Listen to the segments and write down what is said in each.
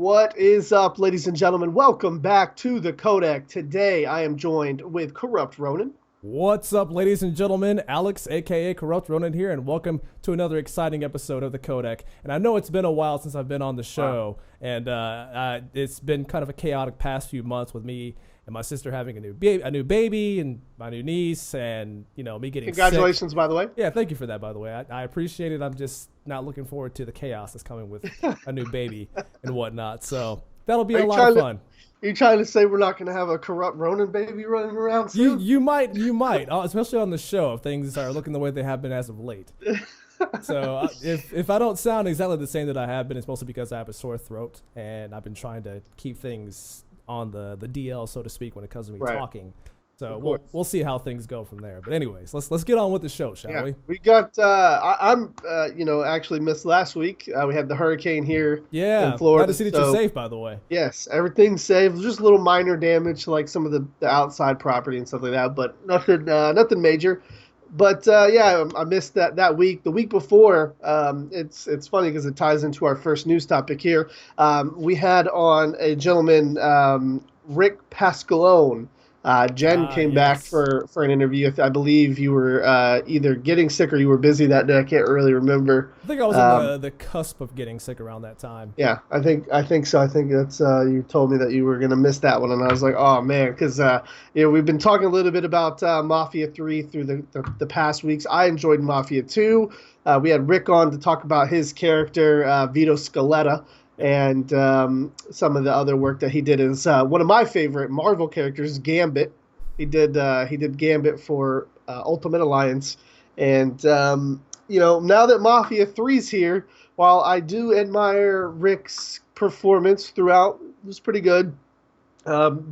What is up, ladies and gentlemen? Welcome back to the Codec. Today, I am joined with Corrupt Ronan. What's up, ladies and gentlemen? Alex, aka Corrupt Ronan here, and welcome to another exciting episode of the Codec. And I know it's been a while since I've been on the show, and it's been kind of a chaotic past few months with me and my sister having a new baby and my new niece, and me getting Congratulations, sick. by the way. Yeah, thank you for that, by the way. I appreciate it. I'm just not looking forward to the chaos that's coming with a new baby and whatnot. So that'll be a lot of fun. Are you trying to say we're not going to have a Corrupt Ronan baby running around soon? You might, especially on the show if things are looking the way they have been as of late. So if I don't sound exactly the same that I have been, it's mostly because I have a sore throat and I've been trying to keep things on the DL, so to speak, when it comes to me talking. So we'll see how things go from there. But anyways, let's get on with the show, shall we? We got I'm actually missed last week. We had the hurricane here in Florida. Glad to see that you're safe, by the way. Yes, everything's safe. Just a little minor damage to like some of the outside property and stuff like that, but nothing major. But I missed that week. The week before, it's funny because it ties into our first news topic here. We had on a gentleman, Rick Pascalone. Jen came back for an interview. I believe you were either getting sick or you were busy that day. I can't really remember. I think I was on the cusp of getting sick around that time. Yeah, I think so. I think that's you told me that you were gonna miss that one, and I was like, oh man, because we've been talking a little bit about Mafia 3 through the past weeks. I enjoyed Mafia 2. We had Rick on to talk about his character Vito Scaletta. And some of the other work that he did is one of my favorite Marvel characters, Gambit. He did Gambit for Ultimate Alliance, and now that Mafia 3's here, while I do admire Rick's performance throughout, it was pretty good.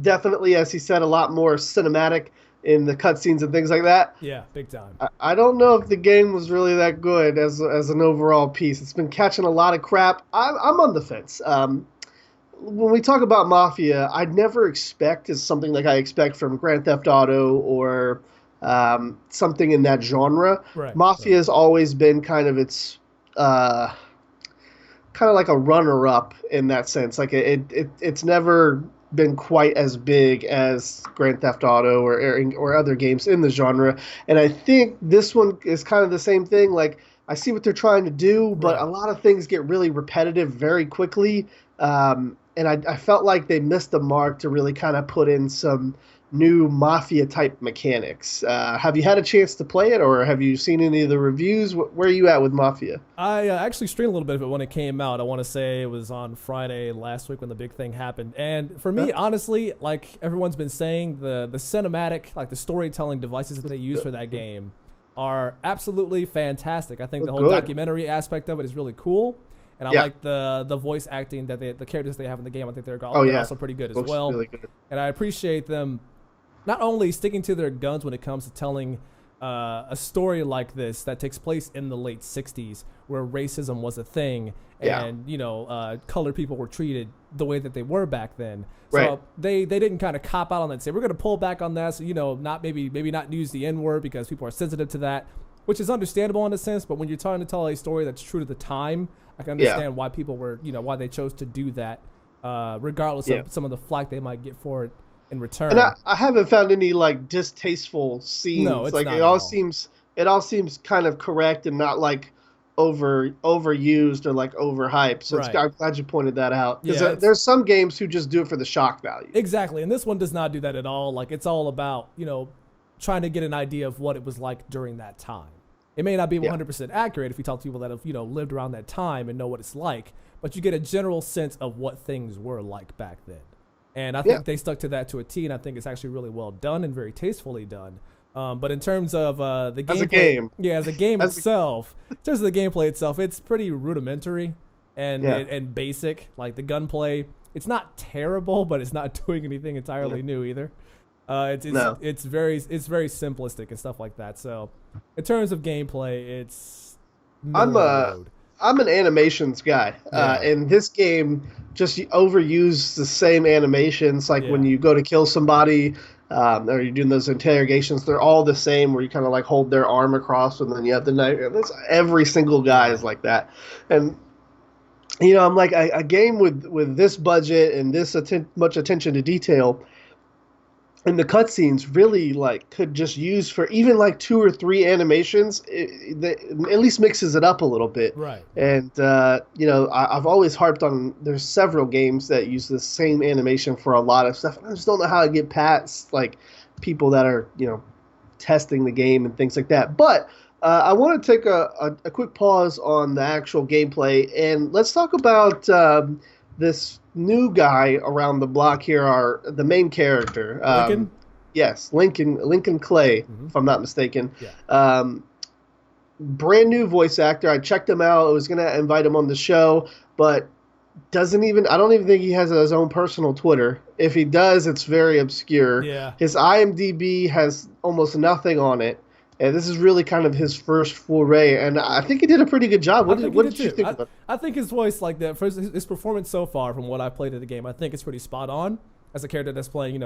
Definitely, as he said, a lot more cinematic in the cutscenes and things like that. Yeah, big time. I don't know if the game was really that good as an overall piece. It's been catching a lot of crap. I'm on the fence. When we talk about Mafia, I'd never expect is something like I expect from Grand Theft Auto or something in that genre. Right, Mafia has always been kind of its kind of like a runner-up in that sense. Like it's never been quite as big as Grand Theft Auto or other games in the genre, and I think this one is kind of the same thing. Like I see what they're trying to do, but a lot of things get really repetitive very quickly, and I felt like they missed the mark to really kind of put in some new Mafia type mechanics. Have you had a chance to play it, or have you seen any of the reviews? Where are you at with Mafia? I actually streamed a little bit of it when it came out. I want to say it was on Friday last week when the big thing happened. And for me, honestly, like everyone's been saying, the cinematic, like the storytelling devices that they use for that game are absolutely fantastic. I think the whole documentary aspect of it is really cool. And I like the voice acting that the characters they have in the game. I think they're also pretty good as well. Really good. And I appreciate them not only sticking to their guns when it comes to telling a story like this that takes place in the late 60s where racism was a thing and colored people were treated the way that they were back then. So they didn't kind of cop out on that and say we're going to pull back on that, so not maybe not use the N-word because people are sensitive to that, which is understandable in a sense. But when you're trying to tell a story that's true to the time, I can understand why people were why they chose to do that, regardless of some of the flack they might get for it in return. And I haven't found any like distasteful scenes. No, it's like not it all seems kind of correct and not like overused or like overhyped. So I'm glad you pointed that out, because there's some games who just do it for the shock value. Exactly, and this one does not do that at all. Like it's all about trying to get an idea of what it was like during that time. It may not be 100% accurate if you talk to people that have lived around that time and know what it's like, but you get a general sense of what things were like back then. And I think they stuck to that to a T, and I think it's actually really well done and very tastefully done. But in terms of the gameplay, as a game itself, in terms of the gameplay itself, it's pretty rudimentary and basic. Like the gunplay, it's not terrible, but it's not doing anything entirely new either. It's very simplistic and stuff like that. So in terms of gameplay, it's I'm an animations guy, and this game just overused the same animations. Like when you go to kill somebody, or you're doing those interrogations, they're all the same. Where you kind of like hold their arm across, and then you have the knife. Every single guy is like that, and I'm like a game with this budget and this much attention to detail, and the cutscenes really like could just use for even like two or three animations. At least mixes it up a little bit. Right. And I've always harped on. There's several games that use the same animation for a lot of stuff. I just don't know how to get past like people that are testing the game and things like that. But I want to take a quick pause on the actual gameplay, and let's talk about this new guy around the block here, the main character. Lincoln? Yes, Lincoln Clay, if I'm not mistaken. Yeah. Brand new voice actor. I checked him out. I was going to invite him on the show, but I don't even think he has his own personal Twitter. If he does, it's very obscure. Yeah. His IMDb has almost nothing on it. And this is really kind of his first foray, and I think he did a pretty good job. What did you think of it? I think his voice, like that, first his performance so far from what I played of the game, I think it's pretty spot on as a character that's playing.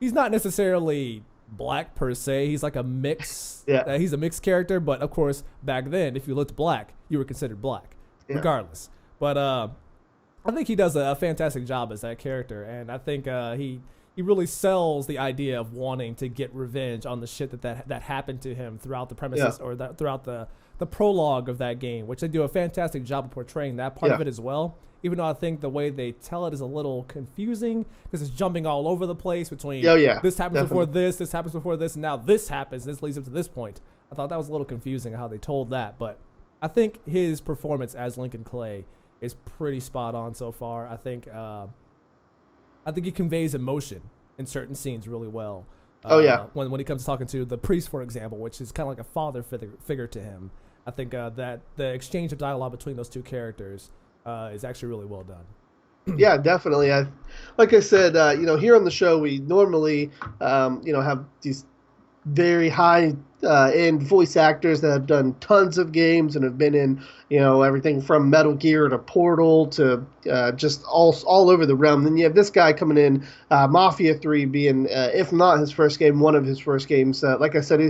He's not necessarily black per se. He's like a mix. Yeah. He's a mixed character, but of course back then, if you looked black, you were considered black, regardless. But I think he does a fantastic job as that character, and I think he really sells the idea of wanting to get revenge on the shit that happened to him throughout the premises or throughout the prologue of that game, which they do a fantastic job of portraying that part of it as well. Even though I think the way they tell it is a little confusing because it's jumping all over the place between this happens before this happens before this, and now this happens, this leads up to this point. I thought that was a little confusing how they told that, but I think his performance as Lincoln Clay is pretty spot on so far. I think he conveys emotion in certain scenes really well. When he comes to talking to the priest, for example, which is kind of like a father figure to him. I think that the exchange of dialogue between those two characters is actually really well done. Yeah, definitely. Like I said, here on the show, we normally, have these very high end voice actors that have done tons of games and have been in, everything from Metal Gear to Portal to just all over the realm. Then you have this guy coming in, Mafia 3 being, if not his first game, one of his first games. Like I said,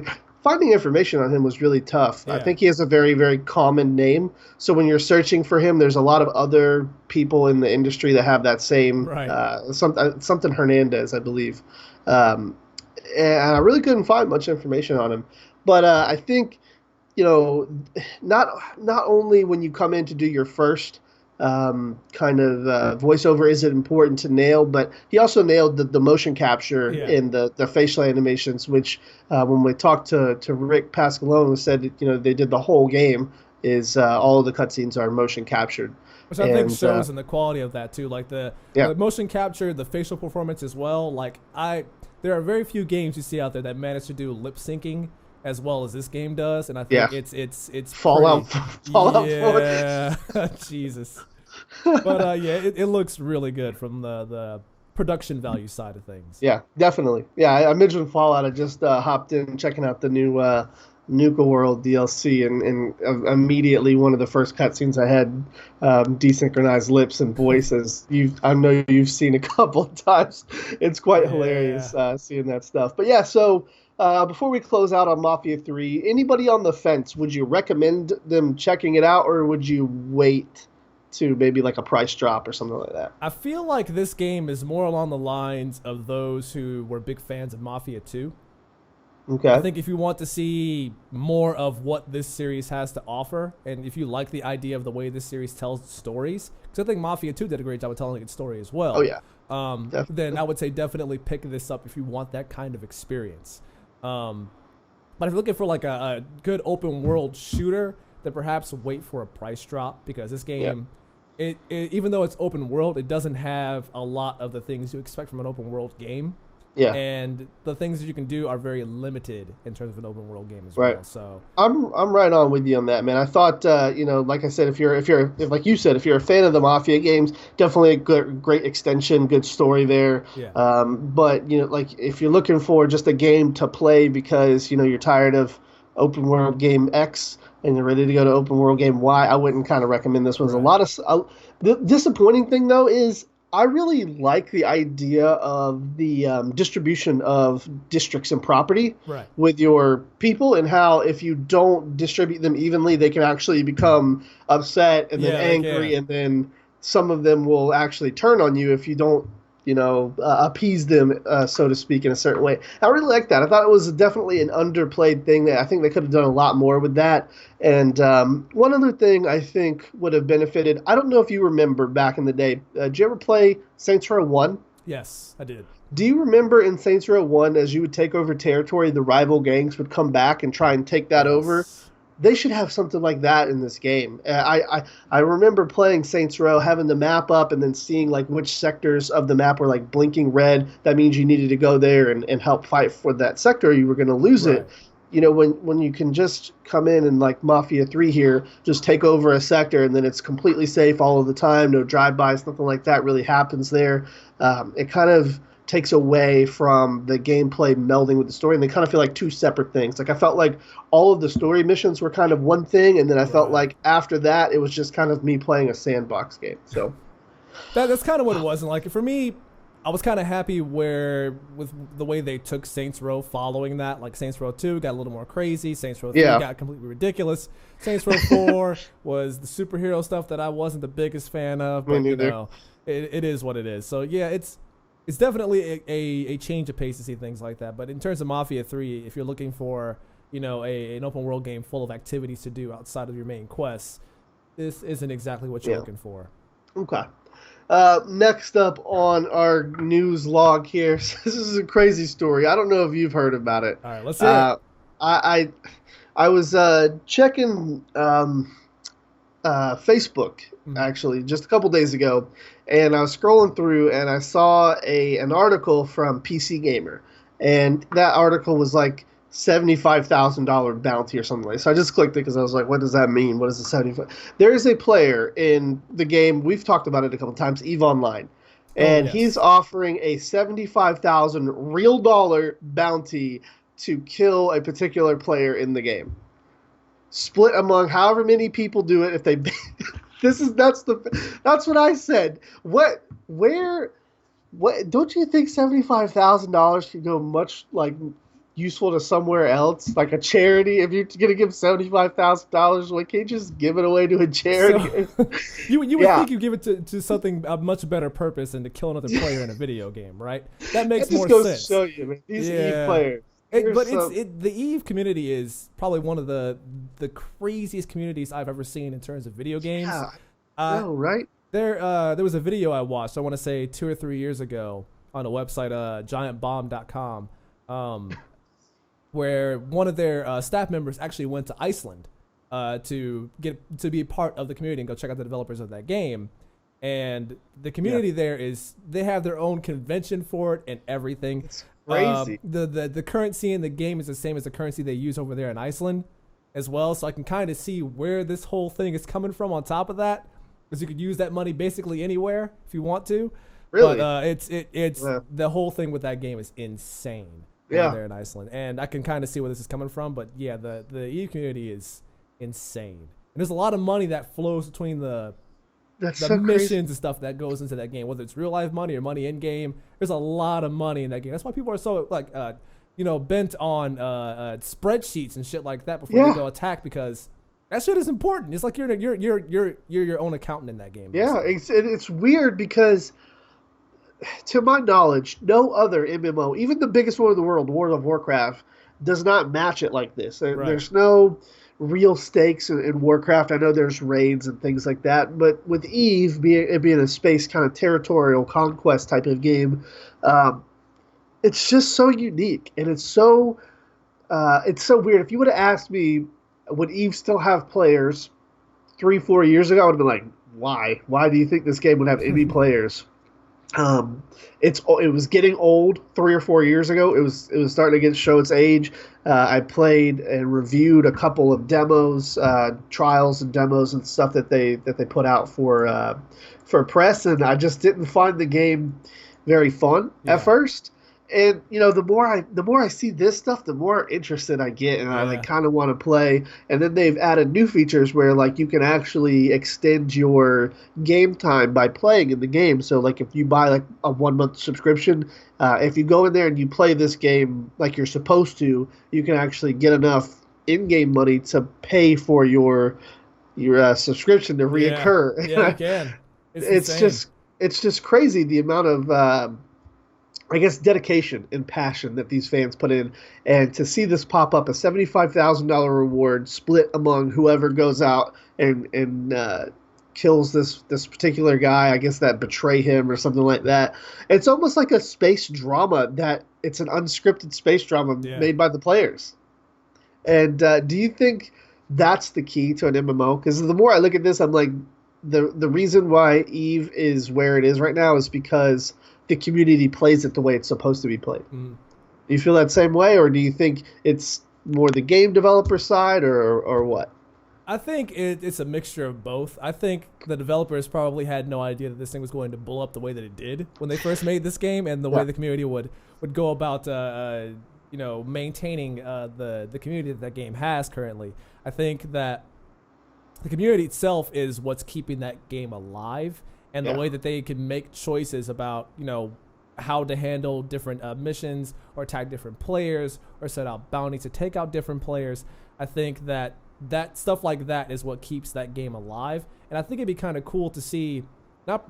finding information on him was really tough. Yeah. I think he has a very, very common name. So when you're searching for him, there's a lot of other people in the industry that have that same, something Hernandez, I believe. And I really couldn't find much information on him. But I think, not only when you come in to do your first voiceover is it important to nail, but he also nailed the motion capture in the facial animations, which when we talked to Rick Pascalone, said they did the whole game is all of the cutscenes are motion captured. Which I think shows in the quality of that too, like the motion capture, the facial performance as well. Like there are very few games you see out there that manage to do lip syncing as well as this game does, and I think it's Fallout. Yeah, Jesus. But it looks really good from the production value side of things. Yeah, definitely. Yeah, I mentioned Fallout. I just hopped in checking out the new Nuka World DLC, and immediately one of the first cutscenes I had desynchronized lips and voices. I know you've seen a couple of times. It's quite hilarious seeing that stuff. But yeah, so before we close out on Mafia 3, anybody on the fence, would you recommend them checking it out, or would you wait to maybe like a price drop or something like that? I feel like this game is more along the lines of those who were big fans of Mafia 2. Okay. I think if you want to see more of what this series has to offer, and if you like the idea of the way this series tells stories, because I think Mafia 2 did a great job of telling its story as well. Oh, yeah. Then I would say definitely pick this up if you want that kind of experience. But if you're looking for like a good open world shooter, then perhaps wait for a price drop, because this game, it even though it's open world, it doesn't have a lot of the things you expect from an open world game. Yeah. And the things that you can do are very limited in terms of an open world game as well. So I'm right on with you on that, man. I thought like I said, if like you said, if you're a fan of the Mafia games, definitely a great extension, good story there. Yeah. But like if you're looking for just a game to play because you're tired of open world game X and you're ready to go to open world game Y, I wouldn't kind of recommend this one. A lot of the disappointing thing though is I really like the idea of the distribution of districts and property Right. with your people, and how if you don't distribute them evenly, they can actually become upset and then Yeah, they angry, can. and then some of them will actually turn on you if you don't, appease them, so to speak, in a certain way. I really like that. I thought it was definitely an underplayed thing that I think they could have done a lot more with that. And one other thing I think would have benefited, I don't know if you remember back in the day, did you ever play Saints Row 1? Yes, I did. Do you remember in Saints Row 1, as you would take over territory, the rival gangs would come back and try and take that over? Yes. They should have something like that in this game. I remember playing Saints Row, having the map up, and then seeing like which sectors of the map were like blinking red. That means you needed to go there and help fight for that sector, or you were going to lose it. Right. When you can just come in and like Mafia 3 here, just take over a sector and then it's completely safe all of the time, no drive-bys, nothing like that really happens there. It kind of takes away from the gameplay melding with the story, and they kind of feel like two separate things. Like I felt like all of the story missions were kind of one thing, and then I felt Right. like after that it was just kind of me playing a sandbox game. So That's kind of what it was. And like for me, I was kind of happy with the way they took Saints Row following that. Like Saints Row 2 got a little more crazy. Saints Row 3 yeah, got completely ridiculous. Saints Row 4 was the superhero stuff that I wasn't the biggest fan of, me but neither. it is what it is. So yeah, it's definitely a change of pace to see things like that. But in terms of Mafia 3, if you're looking for, an open world game full of activities to do outside of your main quests, this isn't exactly what you're Yeah. looking for. Okay. Next up on our news log here, this is a crazy story. I don't know if you've heard about it. All right, let's hear it. Uh, I I was checking Facebook Mhm. actually just a couple days ago, and I was scrolling through and I saw an article from PC Gamer, and that article was like $75,000 bounty or something like that. So I just clicked it because I was like, what does that mean? What is the 75? There is a player in the game, we've talked about it a couple times, EVE Online, Oh and he's yes. offering a 75,000 real dollar bounty to kill a particular player in the game, split among however many people do it. If they this is that's what I said. What don't you think $75,000 could go much like useful to somewhere else, like a charity? If you're gonna give $75,000, why can't you just give it away to a So charity? you would Yeah, think you give it to something a much better purpose than to kill another player in a video game, right? That that makes just more goes to sense. show you, man. These Eve Yeah. players, they're But so the Eve community is probably one of the craziest communities I've ever seen in terms of video games. yeah, Uh, no, right? there was a video I watched. I want to say 2 or 3 years ago on a website, giantbomb.com, where one of their staff members actually went to Iceland to be part of the community and go check out the developers of that game. And the Yeah, community there is they have their own convention for it and everything. it's crazy. The currency in the game is the same as the currency they use over there in Iceland as well. So I can kind of see where this whole thing is coming from. On top of that, because you could use that money basically anywhere if you want to. But Really? it's Yeah, the whole thing with that game is insane over yeah. there in Iceland, and I can kind of see where this is coming from. But yeah, the EU community is insane, and there's a lot of money that flows between That's the so crazy. missions and stuff that goes into that game, whether it's real life money or money in game. There's a lot of money in that game. That's why people are so like bent on spreadsheets and shit like that before they Yeah, go attack, because that shit is important. It's like you're your own accountant in that game yeah. basically. It's weird because, to my knowledge, no other MMO, even the biggest one in the world, World of Warcraft, does not match it like this. Right. There's no real stakes in Warcraft. I know there's raids and things like that, but with Eve being a space kind of territorial conquest type of game, um, it's just so unique, and it's so weird. If you would have asked me, would Eve still have players 3 4 years ago, I would have been like, why? Why do you think this game would have any players? It was getting old 3 or 4 years ago. It was starting to show its age. I played and reviewed a couple of demos, trials and demos and stuff that they put out for press, and I just didn't find the game very fun at Yeah. first. And the more I see this stuff, the more interested I get, and I like Yeah. kind of want to play. And then they've added new features where like you can actually extend your game time by playing in the game. So like if you buy like a 1 month subscription, if you go in there and you play this game like you're supposed to, you can actually get enough in-game money to pay for your subscription to Yeah. Yeah, you reoccur. can. It's it's insane. just it's just crazy the amount of I guess dedication and passion that these fans put in, and to see this pop up, a $75,000 reward split among whoever goes out and kills this particular guy, I guess that betray him or something like that. It's almost like a space drama that it's an unscripted space drama Yeah. made by the players. And do you think that's the key to an MMO? Because the more I look at this, I'm like, the reason why Eve is where it is right now is because the community plays it the way it's supposed to be played. Mm. Do you feel that same way, or do you think it's more the game developer side, or what? I think it's a mixture of both. I think the developers probably had no idea that this thing was going to blow up the way that it did when they first made this game, and the way Yeah. the community would go about maintaining the community that game has currently. I think that the community itself is what's keeping that game alive, and the Yeah. way that they can make choices about how to handle different missions, or attack different players, or set out bounties to take out different players. I think that stuff like that is what keeps that game alive, and I think it'd be kind of cool to see,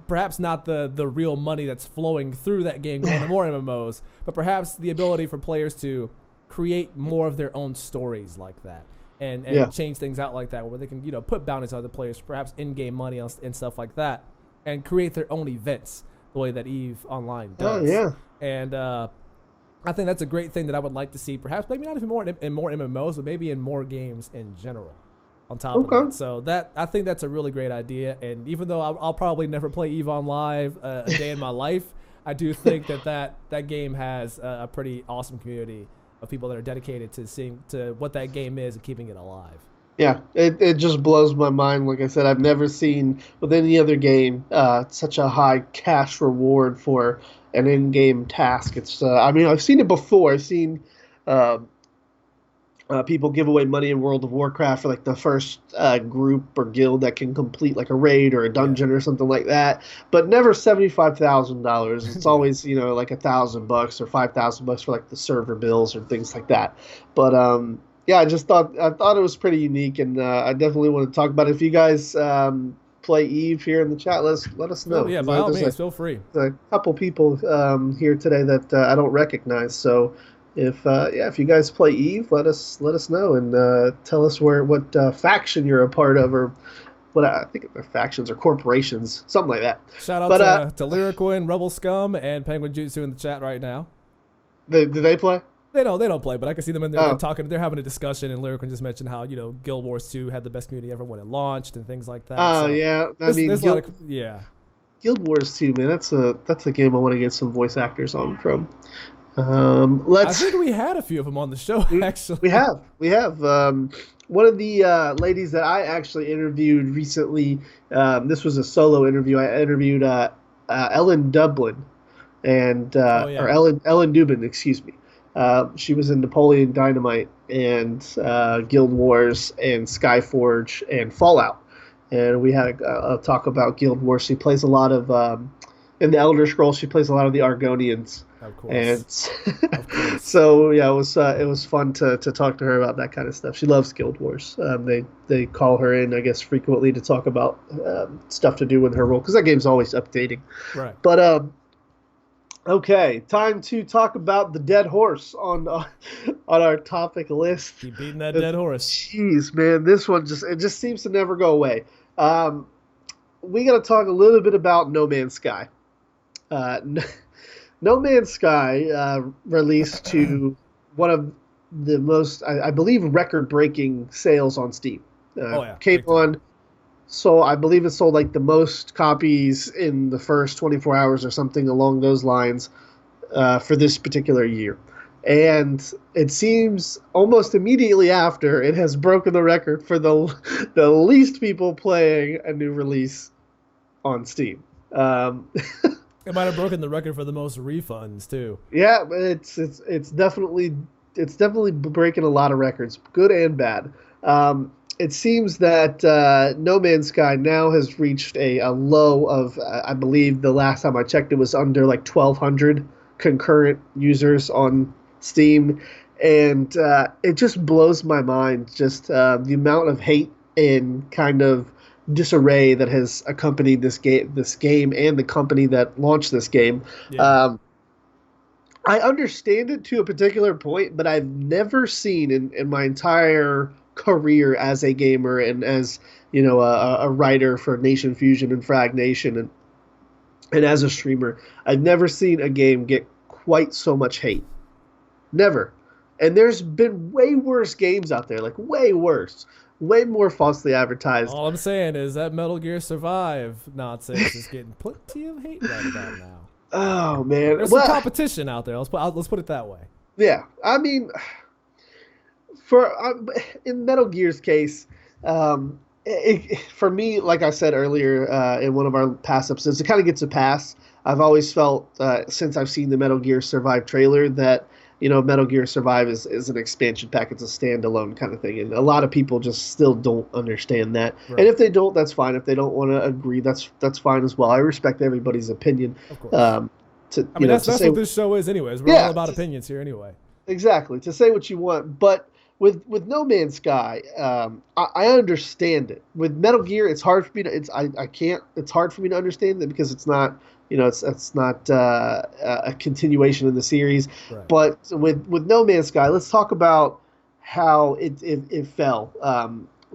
perhaps not the real money that's flowing through that game going to more MMOs, but perhaps the ability for players to create more of their own stories like that, and Yeah. change things out like that, where they can put bounties on other players, perhaps in-game money and stuff like that, and create their own events the way that Eve Online Oh does. yeah. And I think that's a great thing that I would like to see. Perhaps maybe not even more in more MMOs, but maybe in more games in general. On top of Okay. that, so I think that's a really great idea. And even though I'll probably never play Eve on Live a day in my life, I do think that game has a pretty awesome community of people that are dedicated to seeing to what that game is and keeping it alive. Yeah, it just blows my mind. Like I said, I've never seen with any other game such a high cash reward for an in-game task. It's I mean, I've seen it before. I've seen uh, people give away money in World of Warcraft for like the first group or guild that can complete like a raid or a Yeah. dungeon or something like that, but never $75,000. It's Yeah. always like $1,000 or $5,000 for like the server bills or things like that. But yeah, I thought it was pretty unique, and I definitely want to talk about it. If you guys play Eve here in the chat, let us know. Yeah, 'Cause by all there's means, feel free. a couple people here today that I don't recognize. So if you guys play Eve, let us know, and tell us what faction you're a part of, or what I think they're factions or corporations, something like that. Shout out But to Lyriquin, Rebel Scum, and Penguin Jutsu in the chat right now. do they play? They don't play, but I can see them in there. Oh. They're talking. They're having a discussion, and Lyriquin just mentioned how Guild Wars 2 had the best community ever when it launched and things like that. Oh So yeah, I there's, mean there's a lot of Guild Wars 2, man. That's a game I want to get some voice actors on from. I Let's think we had a few of them on the show actually. we have one of the ladies that I actually interviewed recently. This was a solo interview. I interviewed Ellen Dublin and Oh, yeah. or Ellen Dubin, excuse me. She was in Napoleon Dynamite and Guild Wars and Skyforge and Fallout, and we had a talk about Guild Wars. She plays a lot of in the Elder Scrolls. She plays a lot of the Argonians. Of course. And Of course. so yeah, it was fun to talk to her about that kind of stuff. She loves Guild Wars. They call her in, I guess, frequently to talk about stuff to do with her role, because that game's always updating. Right. But okay, time to talk about the dead horse on our topic list. Keep beating that dead horse. Jeez, man, this one just seems to never go away. We got to talk a little bit about No Man's Sky. No Man's Sky released to one of the most, I believe, record-breaking sales on Steam. Oh, yeah. Came Big time. on, so I believe it sold like the most copies in the first 24 hours or something along those lines for this particular year. And it seems almost immediately after, it has broken the record for the least people playing a new release on Steam. It might have broken the record for the most refunds too. Yeah, but it's definitely breaking a lot of records, good and bad. It seems that No Man's Sky now has reached a low of, I believe the last time I checked, it was under like 1,200 concurrent users on Steam, and it just blows my mind, just the amount of hate and kind of disarray that has accompanied this game, and the company that launched this game. Yeah. I understand it to a particular point, but I've never seen in my entire career as a gamer and as a writer for Nation Fusion and Frag Nation, and as a streamer, I've never seen a game get quite so much hate. Never. And there's been way worse games out there, like way worse, way more falsely advertised. All I'm saying is that Metal Gear Survive nonsense is getting plenty of hate right about now. Oh man, There's some competition out there. Let's put it that way. Yeah, I mean, in Metal Gear's case, for me, like I said earlier in one of our past episodes, it kind of gets a pass. I've always felt since I've seen the Metal Gear Survive trailer that Metal Gear Survive is an expansion pack. It's a standalone kind of thing, and a lot of people just still don't understand that. Right. And if they don't, that's fine. If they don't want to agree, that's fine as well. I respect everybody's opinion. Of course. That's what this show is, anyways. We're all about opinions here, anyway. Exactly. To say what you want, but with No Man's Sky, I understand it. With Metal Gear, it's hard for me to. It's hard for me to understand it because it's not. It's not a continuation of the series. Right. But with No Man's Sky, let's talk about how it fell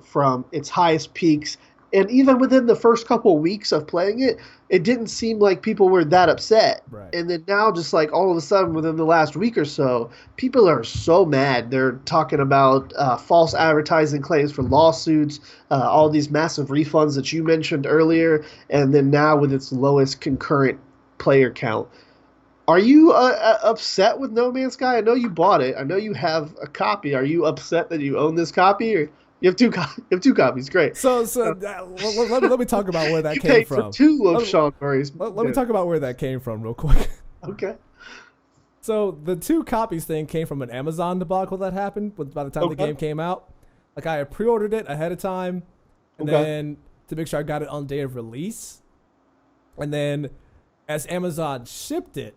from its highest peaks. And even within the first couple of weeks of playing it, it didn't seem like people were that upset. Right. And then now, just like all of a sudden within the last week or so, people are so mad. They're talking about false advertising claims for lawsuits, all these massive refunds that you mentioned earlier, and then now with its lowest concurrent player count. Are you upset with No Man's Sky? I know you bought it. I know you have a copy. Are you upset that you own this copy? Or you have two copies. Great. So let me talk about where that you came paid from. For two of Sean Murray's. Let me talk about where that came from real quick. Okay. So the 2 copies thing came from an Amazon debacle that happened by the time the game came out. Like, I had pre-ordered it ahead of time, and then to make sure I got it on the day of release. And then as Amazon shipped it,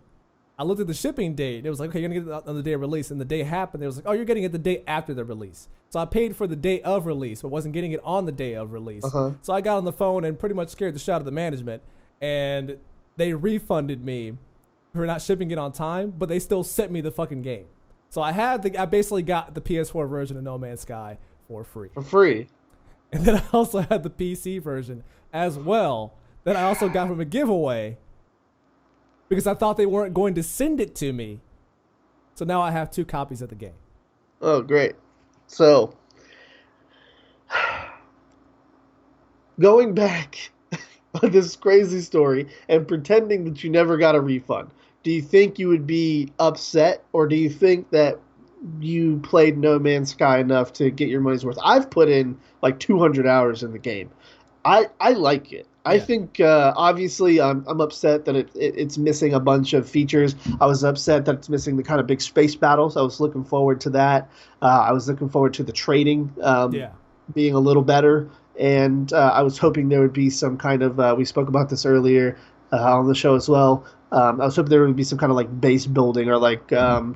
I looked at the shipping date. It was like, okay, you're going to get it on the day of release. And the day happened. It was like, oh, you're getting it the day after the release. So I paid for the day of release, but wasn't getting it on the day of release. So I got on the phone and pretty much scared the shit out of the management. And they refunded me for not shipping it on time, but they still sent me the fucking game. So I basically got the PS4 version of No Man's Sky for free. For free. And then I also had the PC version as well that I also got from a giveaway because I thought they weren't going to send it to me. So now I have 2 copies of the game. Oh, great. So, going back on this crazy story and pretending that you never got a refund, do you think you would be upset, or do you think that you played No Man's Sky enough to get your money's worth? I've put in like 200 hours in the game. I like it. I think obviously I'm upset that it's missing a bunch of features. I was upset that it's missing the kind of big space battles. I was looking forward to that. I was looking forward to the trading being a little better. And I was hoping there would be some kind of, we spoke about this earlier on the show as well. I was hoping there would be some kind of like base building or like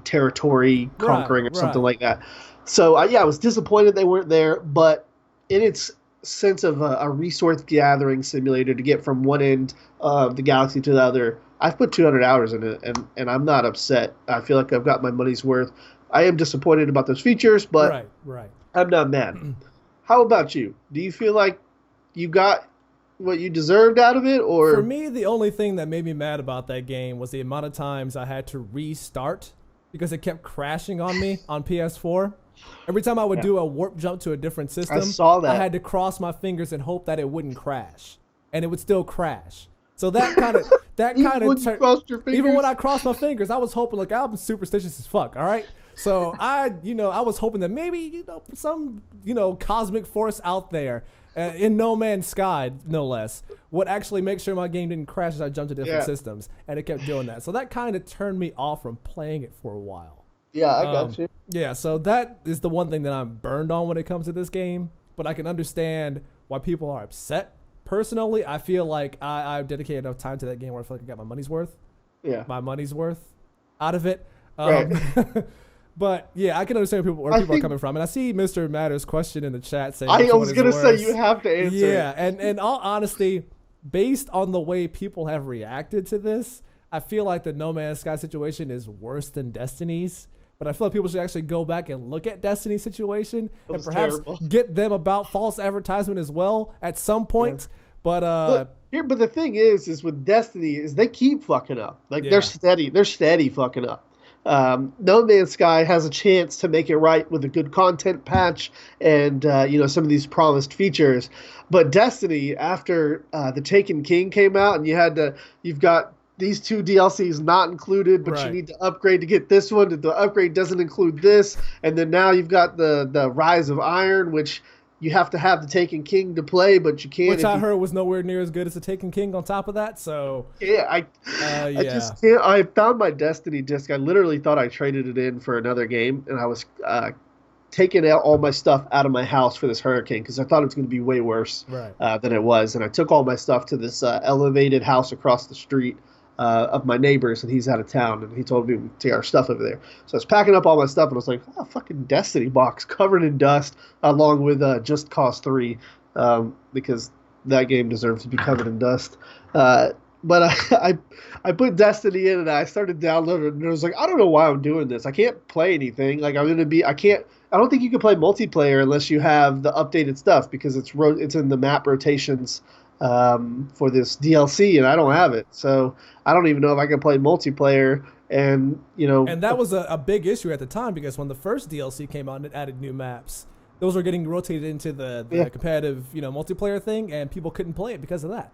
territory conquering or something like that. So I was disappointed they weren't there, but in its sense of a resource gathering simulator to get from one end of the galaxy to the other, I've put 200 hours in it, and I'm not upset. I feel like I've got my money's worth. I am disappointed about those features, but right. I'm not mad. How about you? Do you feel like you got what you deserved out of it? Or for me, the only thing that made me mad about that game was the amount of times I had to restart because it kept crashing on me on PS4. Every time I would do a warp jump to a different system, I had to cross my fingers and hope that it wouldn't crash, and it would still crash. So that kind of even when I crossed my fingers, I was hoping, like, I'm superstitious as fuck. All right, so I was hoping that maybe some cosmic force out there in No Man's Sky, no less, would actually make sure my game didn't crash as I jumped to different systems, and it kept doing that. So that kind of turned me off from playing it for a while. Yeah, I got you. Yeah, so that is the one thing that I'm burned on when it comes to this game, but I can understand why people are upset. Personally, I feel like I've dedicated enough time to that game where I feel like I got my money's worth. Yeah. My money's worth out of it. Right. But yeah, I can understand where people are coming from, and I see Mr. Matter's question in the chat saying, I was gonna say you have to answer. Yeah, and in all honesty, based on the way people have reacted to this, I feel like the No Man's Sky situation is worse than Destiny's. But I feel like people should actually go back and look at Destiny's situation and perhaps get them about false advertisement as well at some point. Yeah. But but the thing is with Destiny is they keep fucking up. Like they're steady fucking up. No Man's Sky has a chance to make it right with a good content patch and some of these promised features. But Destiny, after the Taken King came out, and you've got these 2 DLCs not included, but you need to upgrade to get this one. The upgrade doesn't include this, and then now you've got the Rise of Iron, which you have to have the Taken King to play, but you can't. Which I heard was nowhere near as good as the Taken King on top of that. So yeah, I just can't. I found my Destiny disc. I literally thought I traded it in for another game, and I was taking out all my stuff out of my house for this hurricane because I thought it was going to be way worse than it was. And I took all my stuff to this elevated house across the street of my neighbors, and he's out of town, and he told me to take our stuff over there. So I was packing up all my stuff, and I was like, oh, fucking Destiny box covered in dust, along with Just Cause 3, because that game deserves to be covered in dust. But I put Destiny in, and I started downloading it, and I was like, I don't know why I'm doing this. I can't play anything. Like, I don't think you can play multiplayer unless you have the updated stuff, because it's in the map rotations for this DLC, and I don't have it, so I don't even know if I can play multiplayer. And that was a big issue at the time, because when the first DLC came out and it added new maps, those were getting rotated into the competitive multiplayer thing, and people couldn't play it because of that.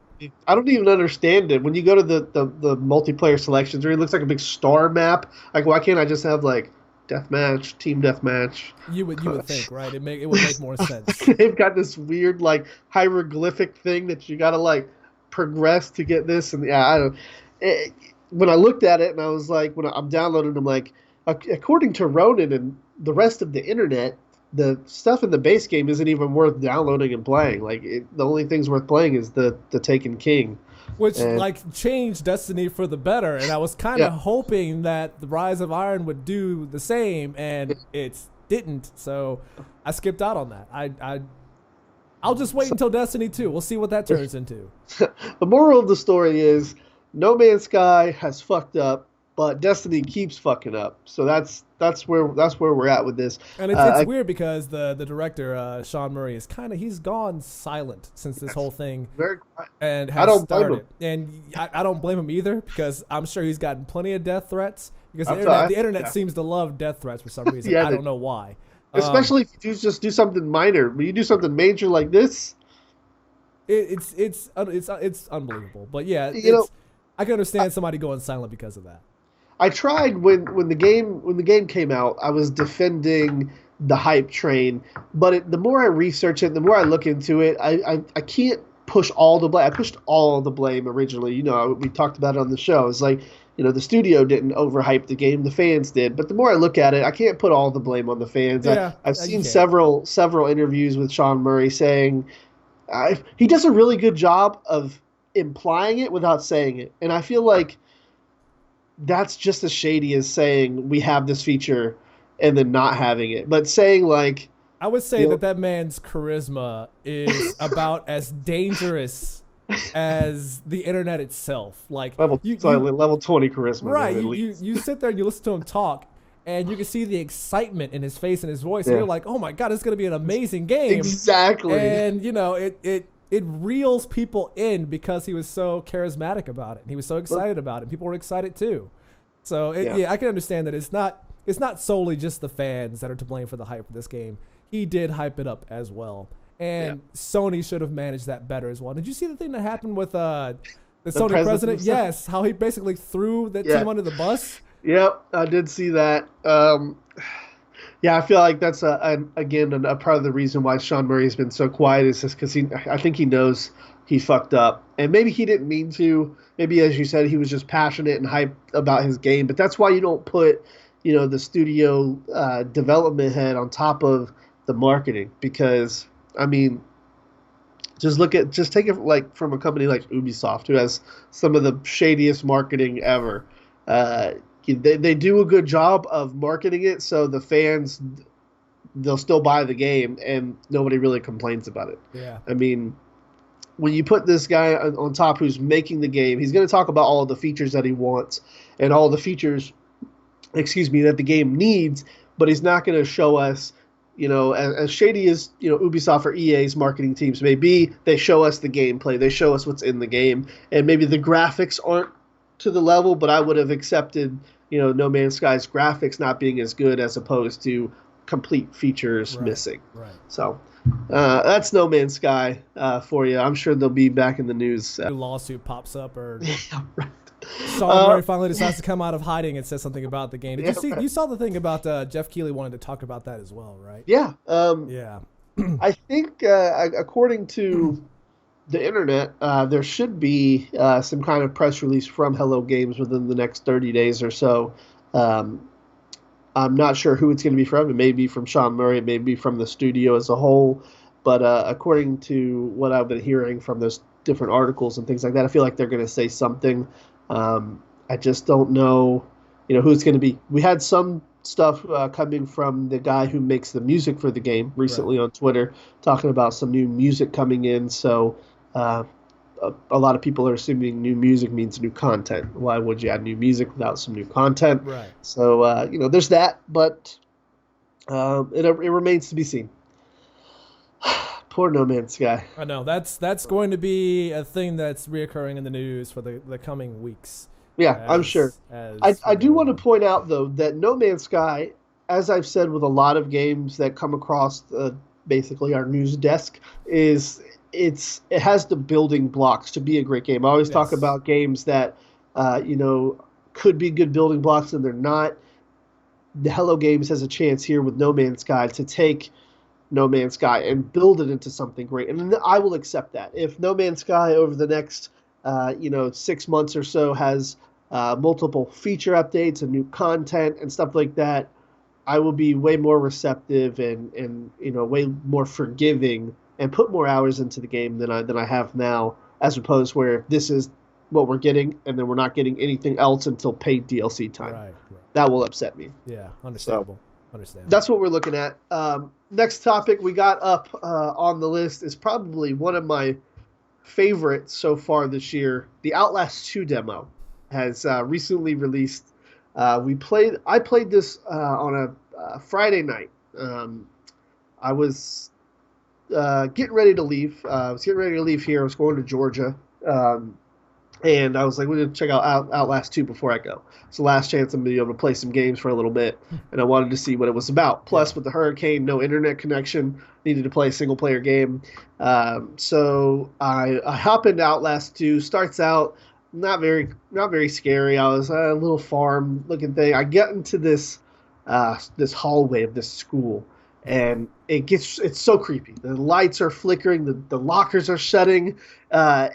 I don't even understand it. When you go to the multiplayer selections, it looks like a big star map. Like, why can't I just have like deathmatch, team deathmatch? You would think, right? It would make more sense. They've got this weird like hieroglyphic thing that you got to like progress to get this, and when I looked at it, and I was like, when I'm downloading, I'm like, according to Ronan and the rest of the internet, the stuff in the base game isn't even worth downloading and playing. Like, the only things worth playing is the Taken King. Which changed Destiny for the better, and I was kind of hoping that the Rise of Iron would do the same, and it didn't. So I skipped out on that. I'll just wait until Destiny 2. We'll see what that turns into. The moral of the story is No Man's Sky has fucked up, but Destiny keeps fucking up. So that's where we're at with this. And it's weird because the director Sean Murray is he's gone silent since this whole thing and has started. And I don't blame him either, because I'm sure he's gotten plenty of death threats, because the internet seems to love death threats for some reason. I don't know why. Especially if you just do something minor. When you do something major like this, it's unbelievable. But yeah, I can understand somebody going silent because of that. I tried when the game came out, I was defending the hype train, but the more I research it, the more I look into it, I can't push all the blame. I pushed all the blame originally. We talked about it on the show. It's like, the studio didn't overhype the game, the fans did. But the more I look at it, I can't put all the blame on the fans. Yeah, I've seen several interviews with Sean Murray saying he does a really good job of implying it without saying it, and I feel like that's just as shady as saying we have this feature and then not having it. But saying like, I would say that man's charisma is about as dangerous as the internet itself. Like level 20 charisma. Right. You sit there and you listen to him talk, and you can see the excitement in his face and his voice. And you're like, oh my God, it's going to be an amazing game. Exactly. And it reels people in because he was so charismatic about it. And he was so excited about it. People were excited too. So I can understand that it's not solely just the fans that are to blame for the hype of this game. He did hype it up as well. And Sony should have managed that better as well. Did you see the thing that happened with the Sony president? Yes, how he basically threw that team under the bus. Yep, I did see that. Yeah, I feel like that's again a part of the reason why Sean Murray has been so quiet is just because I think he knows he fucked up, and maybe he didn't mean to. Maybe, as you said, he was just passionate and hyped about his game. But that's why you don't put, the studio development head on top of the marketing, because I mean, just take it like from a company like Ubisoft, who has some of the shadiest marketing ever. Uh, they do a good job of marketing it, so the fans, they'll still buy the game, and nobody really complains about it. Yeah. I mean, when you put this guy on top who's making the game, he's going to talk about all of the features that he wants and all the features, excuse me, that the game needs, but he's not going to show us, as shady as, Ubisoft or EA's marketing teams may be, they show us the gameplay, they show us what's in the game, and maybe the graphics aren't to the level, but I would have accepted, No Man's Sky's graphics not being as good as opposed to complete features missing. Right. So that's No Man's Sky for you. I'm sure they'll be back in the news. New lawsuit pops up, or Yeah, right. Sean Murray finally decides to come out of hiding and says something about the game. Did you see? Right. You saw the thing about Jeff Keighley wanted to talk about that as well, right? Yeah. Yeah. I think according to the internet, there should be some kind of press release from Hello Games within the next 30 days or so. I'm not sure who it's going to be from. It may be from Sean Murray. It may be from the studio as a whole. But according to what I've been hearing from those different articles and things like that, I feel like they're going to say something. I just don't know, who it's going to be. We had some stuff coming from the guy who makes the music for the game recently on Twitter, talking about some new music coming in. So a lot of people are assuming new music means new content. Why would you add new music without some new content? Right. So, there's that, but it remains to be seen. Poor No Man's Sky. I know that's going to be a thing that's reoccurring in the news for the coming weeks. Yeah, I'm sure. I do want to point out, though, that No Man's Sky, as I've said with a lot of games that come across basically our news desk, it has the building blocks to be a great game. I always talk about games that could be good building blocks and they're not. The Hello Games has a chance here with No Man's Sky to take No Man's Sky and build it into something great. And I will accept that. If No Man's Sky over the next 6 months or so has multiple feature updates and new content and stuff like that, I will be way more receptive and way more forgiving and put more hours into the game than I have now, as opposed where this is what we're getting and then we're not getting anything else until paid DLC time. Right. That will upset me. Yeah, understandable. So, that's what we're looking at. Next topic we got up on the list is probably one of my favorites so far this year. The Outlast 2 demo has recently released. I played this on a Friday night. I was getting ready to leave. I was getting ready to leave here. I was going to Georgia. And I was like, we're going to check out Outlast 2 before I go. It's the last chance I'm going to be able to play some games for a little bit. And I wanted to see what it was about. Plus, with the hurricane, no internet connection, needed to play a single-player game. So I hop into Outlast 2. Starts out not very scary. I was a little farm-looking thing. I get into this hallway of this school. And it's so creepy. The lights are flickering. The lockers are shutting. I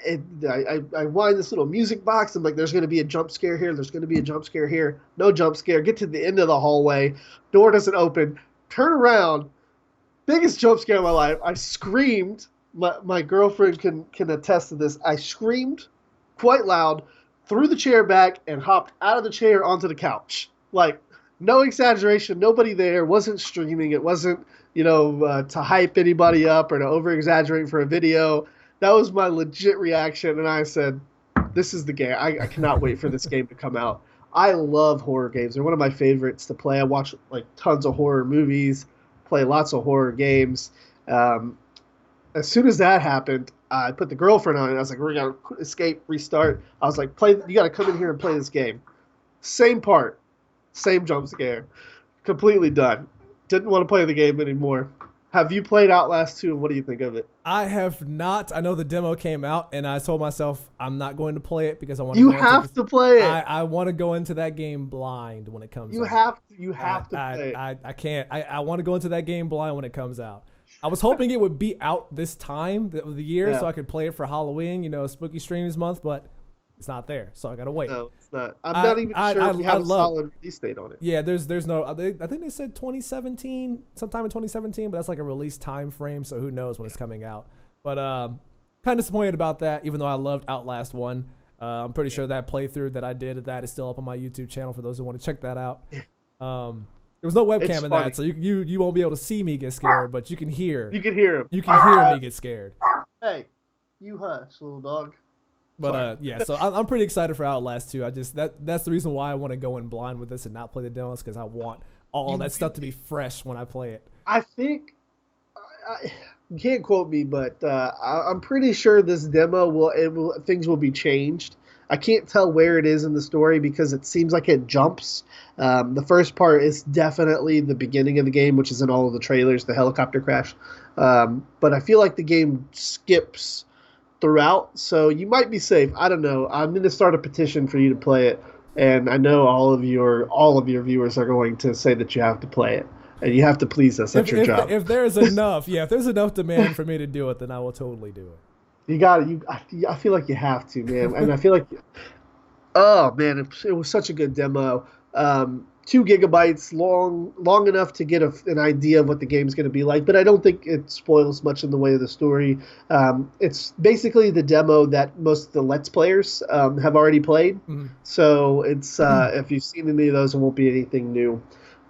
wind this little music box. I'm like, there's going to be a jump scare here. There's going to be a jump scare here. No jump scare. Get to the end of the hallway. Door doesn't open. Turn around. Biggest jump scare of my life. I screamed. My girlfriend can attest to this. I screamed quite loud, threw the chair back, and hopped out of the chair onto the couch. Like, no exaggeration, nobody there, wasn't streaming, it wasn't, to hype anybody up or to over-exaggerate for a video. That was my legit reaction, and I said, this is the game. I cannot wait for this game to come out. I love horror games. They're one of my favorites to play. I watch, tons of horror movies, play lots of horror games. As soon as that happened, I put the girlfriend on it. I was like, we're going to escape, restart. I was like, you got to come in here and play this game. Same part. Same jump scare. Completely done. Didn't want to play the game anymore. Have you played Outlast 2, and what do you think of it? I have not. I know the demo came out, and I told myself I'm not going to play it because I want to You go into have to play it. I want to go into that game blind when it comes You out. have to. You have to play it. I can't. I want to go into that game blind when it comes out. I was hoping it would be out this time of the year Yeah. so I could play it for Halloween, spooky streams month, but it's not there, so I gotta wait. No, it's not. I'm not even sure if you have a solid release date on it. Yeah, there's no. I think they said 2017, sometime in 2017, but that's like a release time frame, so who knows when it's coming out. But kind of disappointed about that, even though I loved Outlast 1. I'm pretty sure that playthrough that I did of that is still up on my YouTube channel for those who want to check that out. There was no webcam in that, so you won't be able to see me get scared, but you can hear. You can hear him. You can hear me get scared. Hey, you hush, little dog. But yeah, so I'm pretty excited for Outlast 2. That's the reason why I want to go in blind with this and not play the demos, because I want all that stuff to be fresh when I play it. I think you can't quote me, but I'm pretty sure this demo things will be changed. I can't tell where it is in the story because it seems like it jumps. The first part is definitely the beginning of the game, which is in all of the trailers, the helicopter crash. But I feel like the game skips throughout, so you might be safe. I don't know. I'm going to start a petition for you to play it, and I know all of your viewers are going to say that you have to play it, and you have to please us. That's your job. If there's enough, if there's enough demand for me to do it, then I will totally do it. You got it. I feel like you have to, man. And I feel like, oh man, it was such a good demo. 2 gigabytes long enough to get an idea of what the game's going to be like, but I don't think it spoils much in the way of the story. It's basically the demo that most of the Let's Players have already played. Mm-hmm. So it's if you've seen any of those, it won't be anything new.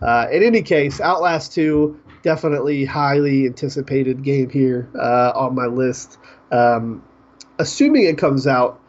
In any case, Outlast 2, definitely highly anticipated game here on my list. Assuming it comes out,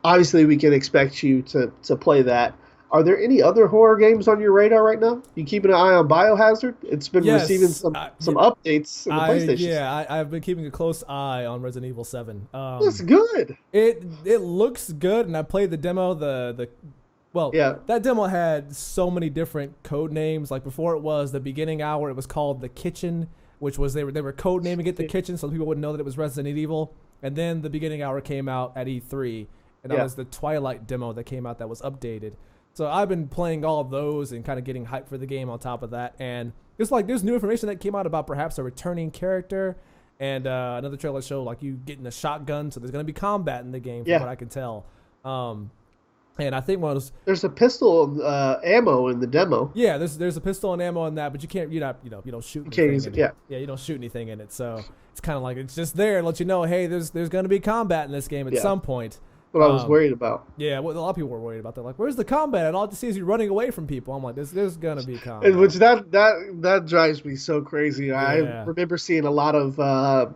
obviously we can expect you to play that. Are there any other horror games on your radar right now? You keeping an eye on Biohazard? It's been receiving some updates in the PlayStation. Yeah, I've been keeping a close eye on Resident Evil 7. That's good. It looks good, and I played the demo. That demo had so many different code names. Like before, it was the beginning hour. It was called The Kitchen, which was they were code naming it The Kitchen, so people wouldn't know that it was Resident Evil. And then the beginning hour came out at E3, and that was the Twilight demo that came out that was updated. So I've been playing all of those and kind of getting hyped for the game on top of that. And there's new information that came out about perhaps a returning character, and another trailer showed like you getting a shotgun. So there's going to be combat in the game, from what I can tell. And I think there's a pistol ammo in the demo. Yeah, there's a pistol and ammo in that, but you don't shoot anything in it. Yeah, you don't shoot anything in it. So it's kind of like it's just there to let you know, hey, there's going to be combat in this game at some point. What I was worried about. Yeah, what a lot of people were worried about. They're like, "Where's the combat?" And all I see is you running away from people. I'm like, "There's gonna be combat." And which that drives me so crazy. Yeah. I remember seeing a lot of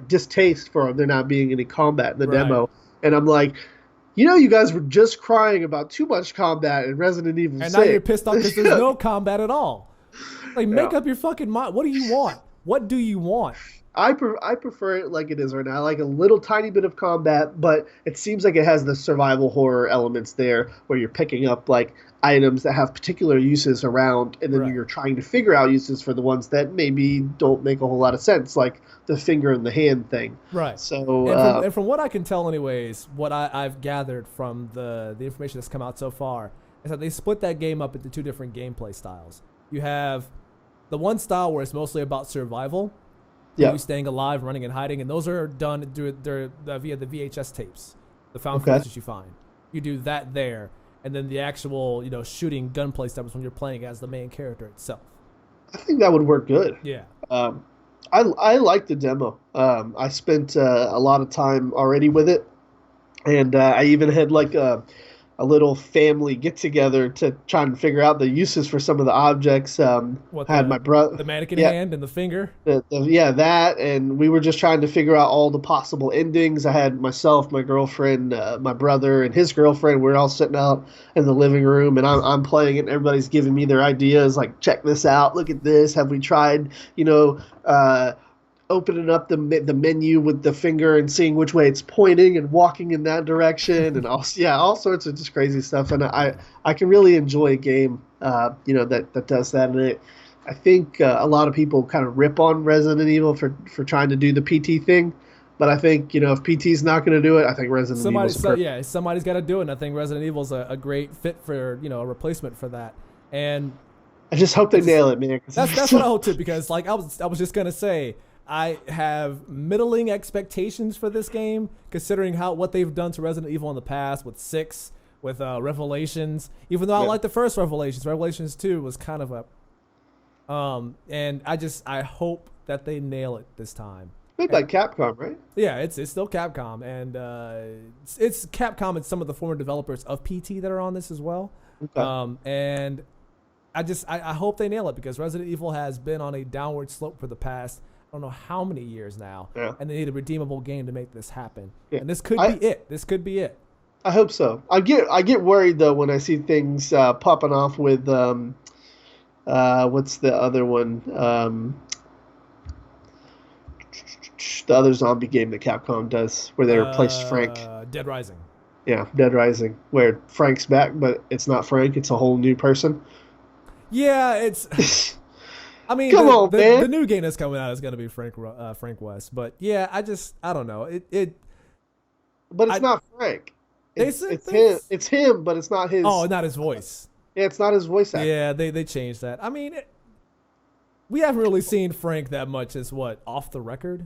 distaste for there not being any combat in the demo, and I'm like, you guys were just crying about too much combat in Resident Evil 6. And now you're pissed off because there's no combat at all. Like, make up your fucking mind. What do you want? What do you want? I prefer it like it is right now. I like a little tiny bit of combat, but it seems like it has the survival horror elements there where you're picking up like items that have particular uses around, and then you're trying to figure out uses for the ones that maybe don't make a whole lot of sense, like the finger in the hand thing. Right. So and from what I can tell anyways, what I've gathered from the information that's come out so far is that they split that game up into 2 different gameplay styles. You have the one style where it's mostly about survival, you staying alive, running and hiding, and those are done via the VHS tapes, the found footage that you find. You do that there, and then the actual shooting gunplay stuff is when you're playing as the main character itself. I think that would work good. Yeah. I like the demo. I spent a lot of time already with it, and I even had like a little family get together to try and figure out the uses for some of the objects. I had my brother, the mannequin hand and the finger. That, and we were just trying to figure out all the possible endings. I had myself, my girlfriend, my brother, and his girlfriend. We're all sitting out in the living room, and I'm playing it. And everybody's giving me their ideas, like check this out, look at this. Have we tried, opening up the menu with the finger and seeing which way it's pointing and walking in that direction, and all sorts of just crazy stuff. And I can really enjoy a game that does that. And I think a lot of people kind of rip on Resident Evil for trying to do the PT thing, but I think if PT's not going to do it, I think Resident Evil's perfect. Somebody's got to do it. And I think Resident Evil's a great fit for a replacement for that. And I just hope they nail it, man. That's what I hope too, because like I was just gonna say, I have middling expectations for this game, considering what they've done to Resident Evil in the past with 6, with Revelations. Even though I like the first Revelations, Revelations 2 was kind of a and I hope that they nail it this time. Made by Capcom, right? Yeah, it's still Capcom, and it's Capcom and some of the former developers of PT that are on this as well. Okay. And I hope they nail it, because Resident Evil has been on a downward slope for the past, I don't know how many years now, and they need a redeemable game to make this happen. Yeah. And this could be it. This could be it. I hope so. I get worried though when I see things popping off with what's the other one? The other zombie game that Capcom does, where they replaced Frank. Dead Rising. Yeah, Dead Rising, where Frank's back, but it's not Frank; it's a whole new person. Yeah, it's. I mean, man. The new game that's coming out is going to be Frank West, but yeah, I don't know it. But it's not Frank. It's him, but it's not his. Oh, not his voice. Yeah, it's not his voice actor. Yeah, they changed that. I mean, we haven't really seen Frank that much as off the record.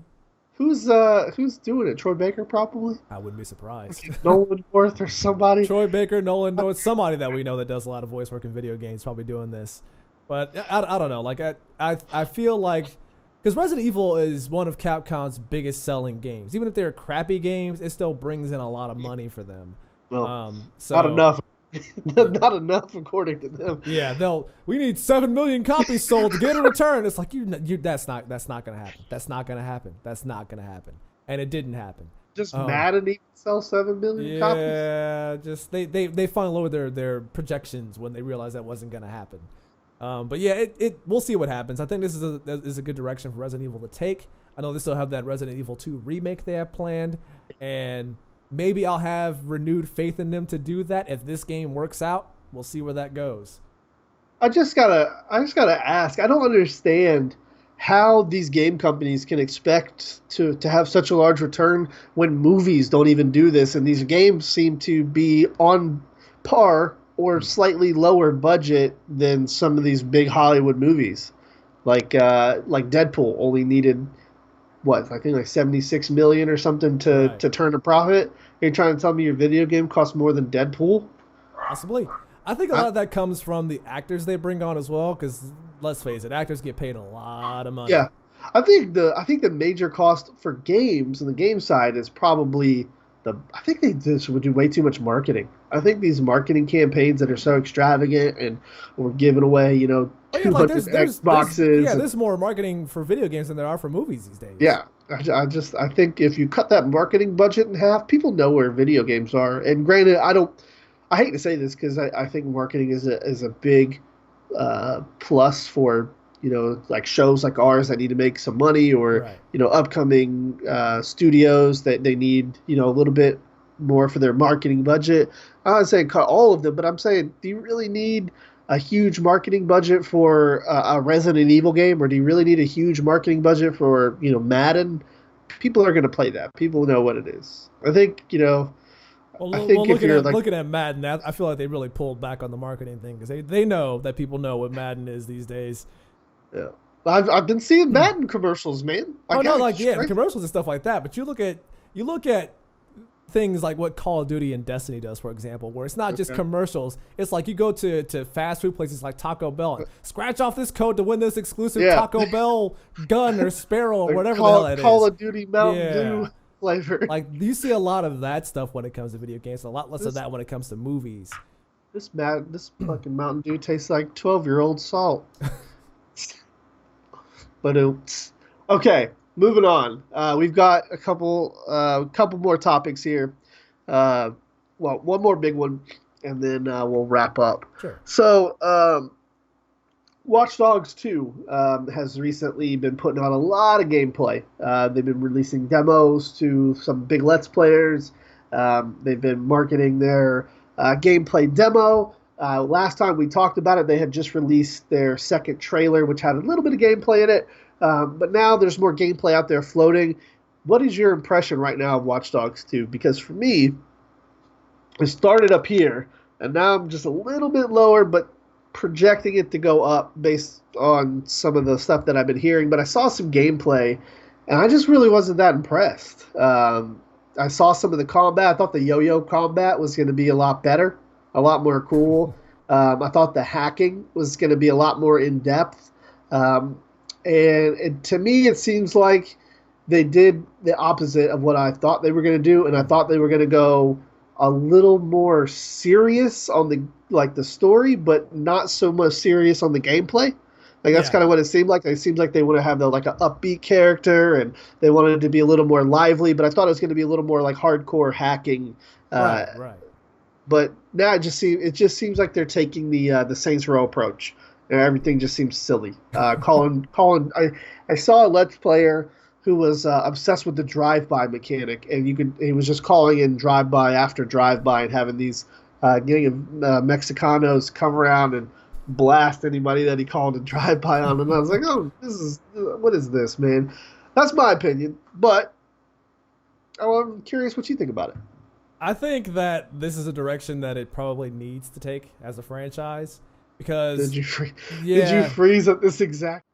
Who's doing it? Troy Baker, probably? I wouldn't be surprised. Nolan North or somebody? Troy Baker, Nolan North, somebody that we know that does a lot of voice work in video games probably doing this. But I don't know. Like I feel like, because Resident Evil is one of Capcom's biggest selling games. Even if they're crappy games, it still brings in a lot of money for them. Well, not enough. Not enough, according to them. Yeah, we need 7 million copies sold to get a return. It's like that's not gonna happen. That's not gonna happen. That's not gonna happen. And it didn't happen. Just Madden even sell 7 million copies. Yeah, just they finally lowered their projections when they realized that wasn't gonna happen. But yeah, we'll see what happens. I think this is a good direction for Resident Evil to take. I know they still have that Resident Evil 2 remake they have planned, and maybe I'll have renewed faith in them to do that. If this game works out, we'll see where that goes. I just gotta ask. I don't understand how these game companies can expect to have such a large return when movies don't even do this, and these games seem to be on par or slightly lower budget than some of these big Hollywood movies. Like Deadpool only needed I think like 76 million or something to turn a profit. Are you trying to tell me your video game costs more than Deadpool? Possibly. I think a lot of that comes from the actors they bring on as well, because let's face it, actors get paid a lot of money. Yeah. I think the major cost for games on the game side is probably I think they just would do way too much marketing. I think these marketing campaigns that are so extravagant and we're giving away, 200 Xboxes. There's more marketing for video games than there are for movies these days. Yeah. I think if you cut that marketing budget in half, people know where video games are. And granted, I hate to say this because I think marketing is a big plus for like shows like ours that need to make some money, or upcoming studios that they need a little bit more for their marketing budget. I'm not saying cut all of them, but I'm saying, do you really need a huge marketing budget for a Resident Evil game, or do you really need a huge marketing budget for Madden? People are going to play that. People know what it is. I think looking at Madden, I feel like they really pulled back on the marketing thing, because they know that people know what Madden is these days. Yeah, I've been seeing Madden commercials, man. Commercials and stuff like that. But you look at things like what Call of Duty and Destiny does, for example, where it's not just commercials. It's like you go to fast food places like Taco Bell and scratch off this code to win this exclusive Taco Bell gun or Sparrow or whatever the hell it is. Call of Duty Mountain Dew flavor. Like, you see a lot of that stuff when it comes to video games, a lot less of that when it comes to movies. This fucking Mountain Dew tastes like 12-year-old salt. But okay, moving on. We've got a couple more topics here. One more big one, and then we'll wrap up. Sure. So, Watch Dogs 2 has recently been putting out a lot of gameplay. They've been releasing demos to some big Let's Players. They've been marketing their gameplay demo. Last time we talked about it, they had just released their second trailer, which had a little bit of gameplay in it. But now there's more gameplay out there floating. What is your impression right now of Watch Dogs 2? Because for me, it started up here, and now I'm just a little bit lower, but projecting it to go up based on some of the stuff that I've been hearing. But I saw some gameplay, and I just really wasn't that impressed. I saw some of the combat. I thought the yo-yo combat was going to be a lot better, a lot more cool. I thought the hacking was going to be a lot more in depth. And to me, it seems like they did the opposite of what I thought they were going to do, and I thought they were going to go a little more serious on the story, but not so much serious on the gameplay. Like that's kind of what it seemed like. It seems like they want to have like an upbeat character, and they wanted it to be a little more lively. But I thought it was going to be a little more like hardcore hacking. Right. But now it just seems like they're taking the Saints Row approach, and everything just seems silly. Colin, I saw a Let's Player who was obsessed with the drive-by mechanic, and he was just calling in drive-by after drive-by and having these Mexicanos come around and blast anybody that he called a drive-by on. And I was like, oh, what is this, man? That's my opinion, but I'm curious what you think about it. I think that this is a direction that it probably needs to take as a franchise because... Did you freeze at this exact...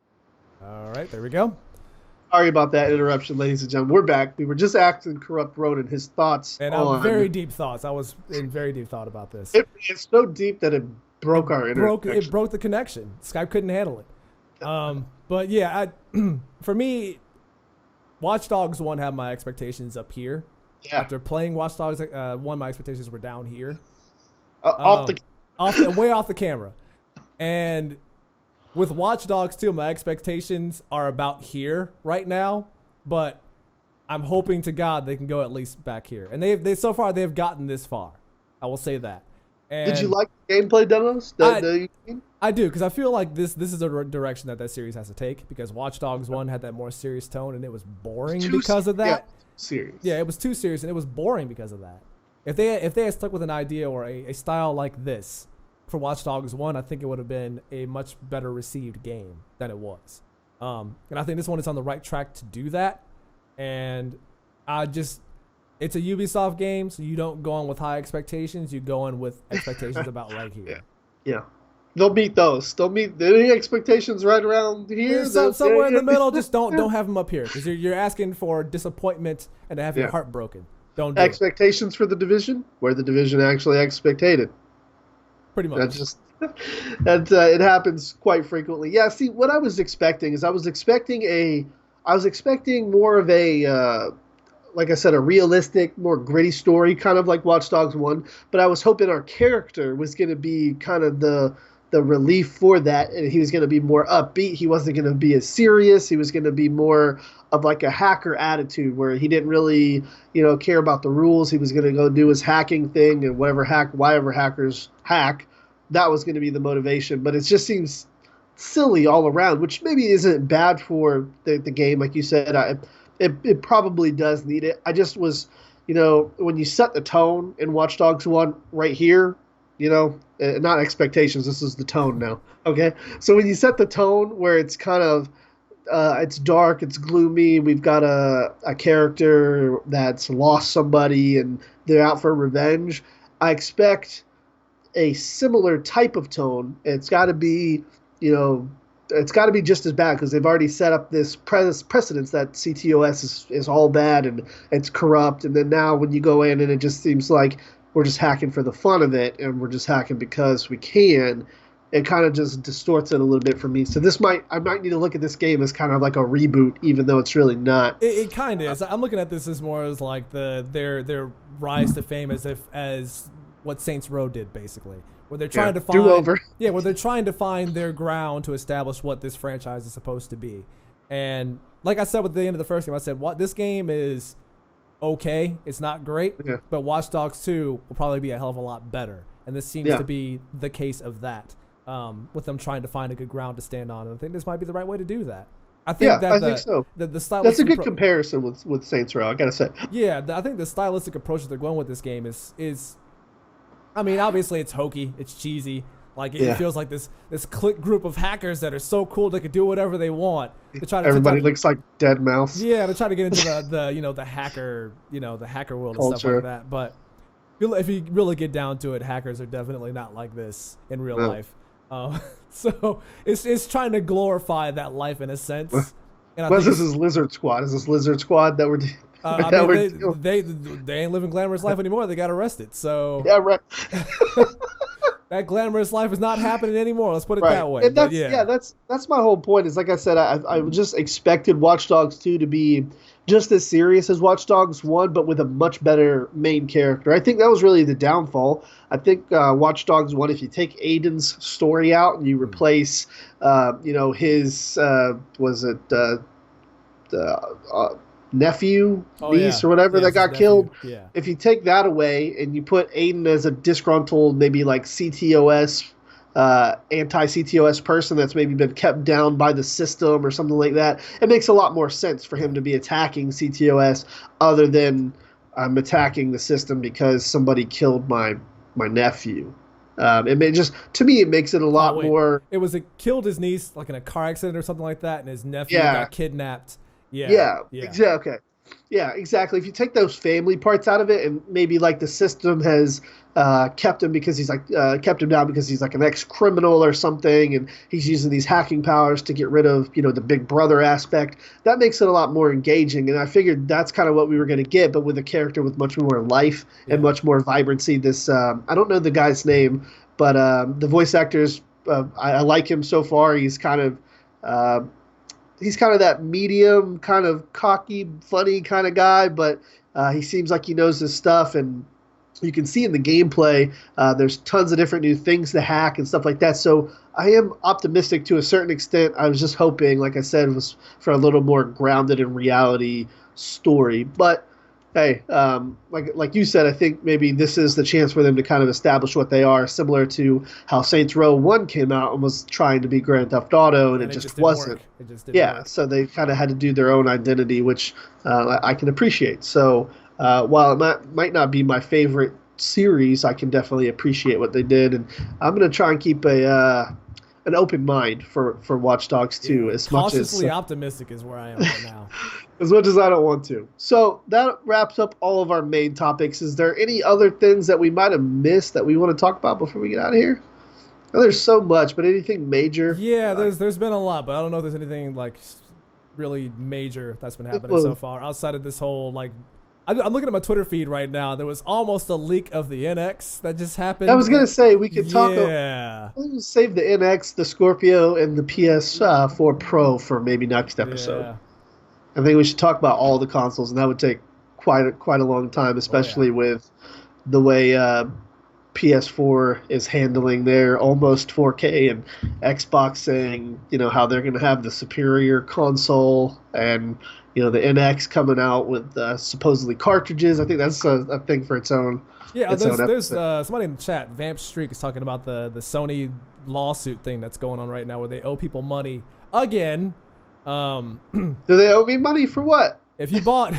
All right, there we go. Sorry about that interruption, ladies and gentlemen. We're back. We were just asking Corrupt Ronan his thoughts and on... very deep thoughts. I was in very deep thought about this. It's so deep that it broke our internet. It broke the connection. Skype couldn't handle it. But yeah, for me, Watch Dogs 1 had my expectations up here. Yeah. After playing Watch Dogs 1, my expectations were down here. Way off the camera. And with Watch Dogs 2, my expectations are about here right now, but I'm hoping to God they can go at least back here. And they so far they've gotten this far. I will say that. And did you like the gameplay demos? I do, because I feel like this is a direction that series has to take, because Watch Dogs 1 had that more serious tone, and it was boring because of that. Yeah, serious. Yeah, it was too serious, and it was boring because of that. If they had stuck with an idea or a style like this for Watch Dogs 1, I think it would have been a much better received game than it was. And I think this one is on the right track to do that. And it's a Ubisoft game, so you don't go on with high expectations. You go in with expectations about right here. Yeah. They'll meet those. They'll meet any expectations right around here. Somewhere in the middle, just don't have them up here, because you're asking for disappointment and to have your heart broken. Don't do expectations for the Division, where the Division actually expected. Pretty much. It happens quite frequently. Yeah. See, what I was expecting is I was expecting more of a like I said, a realistic, more gritty story, kind of like Watch Dogs 1. But I was hoping our character was going to be kind of the relief for that, and he was going to be more upbeat. He wasn't going to be as serious. He was going to be more of like a hacker attitude, where he didn't really, care about the rules. He was going to go do his hacking thing, and whatever hackers hack, that was going to be the motivation. But it just seems silly all around, which maybe isn't bad for the game. Like you said, it probably does need it. I just was, when you set the tone in Watch Dogs 1 right here, not expectations, this is the tone now, okay? So when you set the tone where it's kind of, it's dark, it's gloomy, we've got a character that's lost somebody and they're out for revenge, I expect a similar type of tone. It's got to be, it's got to be just as bad, because they've already set up this precedence that CTOS is all bad and it's corrupt. And then now when you go in and it just seems like we're just hacking for the fun of it and we're just hacking because we can, it kind of just distorts it a little bit for me. So I might need to look at this game as kind of like a reboot, even though it's really not. It kind of is. I'm looking at this as more as like their rise to fame as what Saints Row did, basically. Where they're trying to find where they're trying to find their ground to establish what this franchise is supposed to be. And like I said at the end of the first game, I said this game is okay. It's not great, but Watch Dogs 2 will probably be a hell of a lot better. And this seems to be the case of that. With them trying to find a good ground to stand on. And I think this might be the right way to do that. I think so. The stylistic That's a good comparison with Saints Row, I gotta say. Yeah, I think the stylistic approach that they're going with this game is I mean, obviously it's hokey, it's cheesy. Like it feels like this clique group of hackers that are so cool they could do whatever they want. They try to Everybody looks like dead mouse. Yeah, to try to get into the hacker the hacker world and stuff like that. But if you really get down to it, hackers are definitely not like this in real life. So it's trying to glorify that life in a sense. And this is Lizard Squad. Is this Lizard Squad that we're? They ain't living glamorous life anymore. They got arrested. So yeah, right. That glamorous life is not happening anymore. Let's put it that way. And that's my whole point. Is like I said, I just expected Watch Dogs 2 to be just as serious as Watch Dogs 1, but with a much better main character. I think that was really the downfall. I think Watch Dogs 1, if you take Aiden's story out and you replace, his nephew, niece, or whatever that got killed. Yeah. If you take that away and you put Aiden as a disgruntled, maybe like CTOS, anti-CTOS person that's maybe been kept down by the system or something like that, it makes a lot more sense for him to be attacking CTOS other than I'm attacking the system because somebody killed my nephew. To me, it makes it a lot more. It killed his niece like in a car accident or something like that, and his nephew got kidnapped. Yeah. Exactly. Okay. Yeah, exactly. If you take those family parts out of it, and maybe like the system has kept him because he's kept him down because he's like an ex-criminal or something, and he's using these hacking powers to get rid of the big brother aspect. That makes it a lot more engaging, and I figured that's kind of what we were going to get, but with a character with much more life and much more vibrancy. This I don't know the guy's name, but the voice actors, I like him so far. He's kind of that medium, kind of cocky, funny kind of guy, but he seems like he knows his stuff, and you can see in the gameplay there's tons of different new things to hack and stuff like that. So I am optimistic to a certain extent. I was just hoping, like I said, it was for a little more grounded in reality story. But hey, like you said, I think maybe this is the chance for them to kind of establish what they are, similar to how Saints Row 1 came out and was trying to be Grand Theft Auto, and it just wasn't. It just didn't work. So they kind of had to do their own identity, which I can appreciate. So while it might not be my favorite series, I can definitely appreciate what they did, and I'm going to try and keep an open mind for Watch Dogs 2 as much as cautiously optimistic is where I am right now. As much as I don't want to. So that wraps up all of our main topics. Is there any other things that we might have missed that we want to talk about before we get out of here? Well, there's so much, but anything major? Yeah, there's been a lot, but I don't know if there's anything like really major that's been happening so far outside of this whole like. I'm looking at my Twitter feed right now. There was almost a leak of the NX that just happened. I was going to say, we could talk. Yeah. We'll save the NX, the Scorpio, and the PS4 Pro for maybe next episode. Yeah. I think we should talk about all the consoles, and that would take quite a long time, especially with the way PS4 is handling their almost 4K, and Xbox saying, how they're going to have the superior console, and the NX coming out with supposedly cartridges. I think that's a thing for its own. Yeah, there's somebody in the chat, Vamp Streak, is talking about the Sony lawsuit thing that's going on right now, where they owe people money again. Do they owe me money for what? If you bought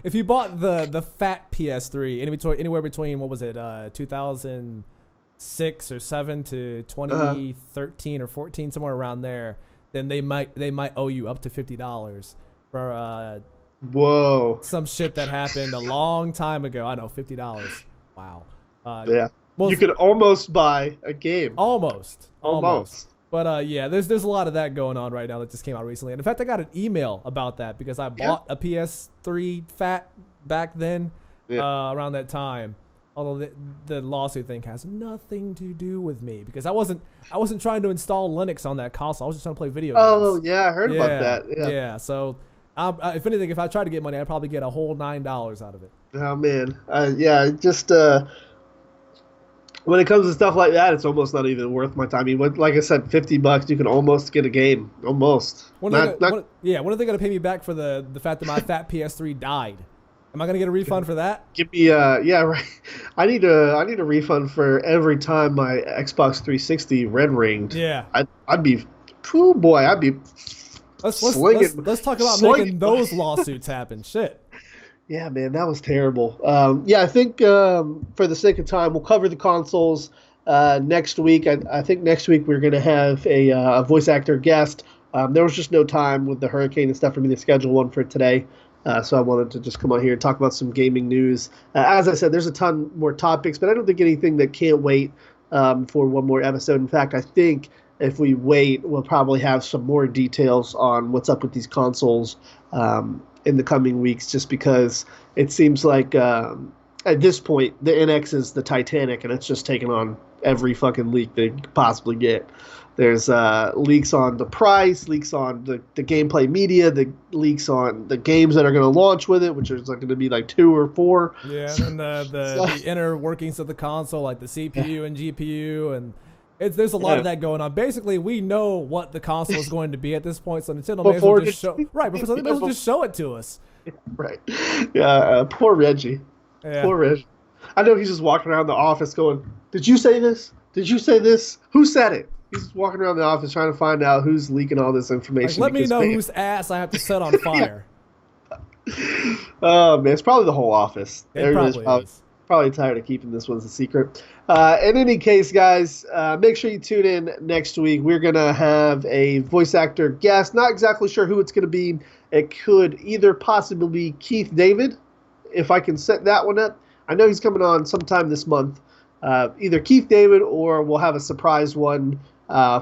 the fat PS3 anywhere between, what was it, 2006 or 7 to 2013 or 14, somewhere around there, then they might owe you up to $50 for some shit that happened a long time ago. I know, $50. Wow. Yeah. You could almost buy a game. Almost. But there's a lot of that going on right now that just came out recently. And in fact, I got an email about that because I bought a PS3 fat back then, around that time. Although the lawsuit thing has nothing to do with me, because I wasn't trying to install Linux on that console. I was just trying to play video games. Oh yeah, I heard about that. Yeah. So if anything, if I tried to get money, I'd probably get a whole $9 out of it. Oh man, just. When it comes to stuff like that, it's almost not even worth my time. I mean, like I said, $50, you can almost get a game. Almost. When are they going to pay me back for the fact that my fat PS3 died? Am I going to get a refund for that? Give me, right. I need a refund for every time my Xbox 360 red ringed. Yeah. I'd be, I'd be. Let's talk about making those lawsuits happen. Shit. Yeah, man, that was terrible. Yeah, I think for the sake of time, we'll cover the consoles next week. I think next week we're going to have a voice actor guest. There was just no time with the hurricane and stuff for me to schedule one for today. So I wanted to just come on here and talk about some gaming news. As I said, there's a ton more topics, but I don't think anything that can't wait for one more episode. In fact, I think if we wait, we'll probably have some more details on what's up with these consoles in the coming weeks, just because it seems like at this point the NX is the Titanic and it's just taking on every fucking leak they could possibly get. There's leaks on the price, leaks on the gameplay media, the leaks on the games that are going to launch with it, which is like going to be like 2 or 4. Yeah, and the inner workings of the console, like the CPU and GPU, and there's a lot of that going on. Basically, we know what the console is going to be at this point, so Nintendo may as well just show because they may as well just show it to us. Right. Yeah. Poor Reggie. Yeah. Poor Reggie. I know he's just walking around the office going, "Did you say this? Did you say this? Who said it?" He's just walking around the office trying to find out who's leaking all this information. Like, let me know whose ass I have to set on fire. Oh man, it's probably the whole office. It probably is. Probably tired of keeping this one a secret. In any case, guys, make sure you tune in next week. We're going to have a voice actor guest. Not exactly sure who it's going to be. It could either possibly be Keith David, if I can set that one up. I know he's coming on sometime this month. Either Keith David or we'll have a surprise one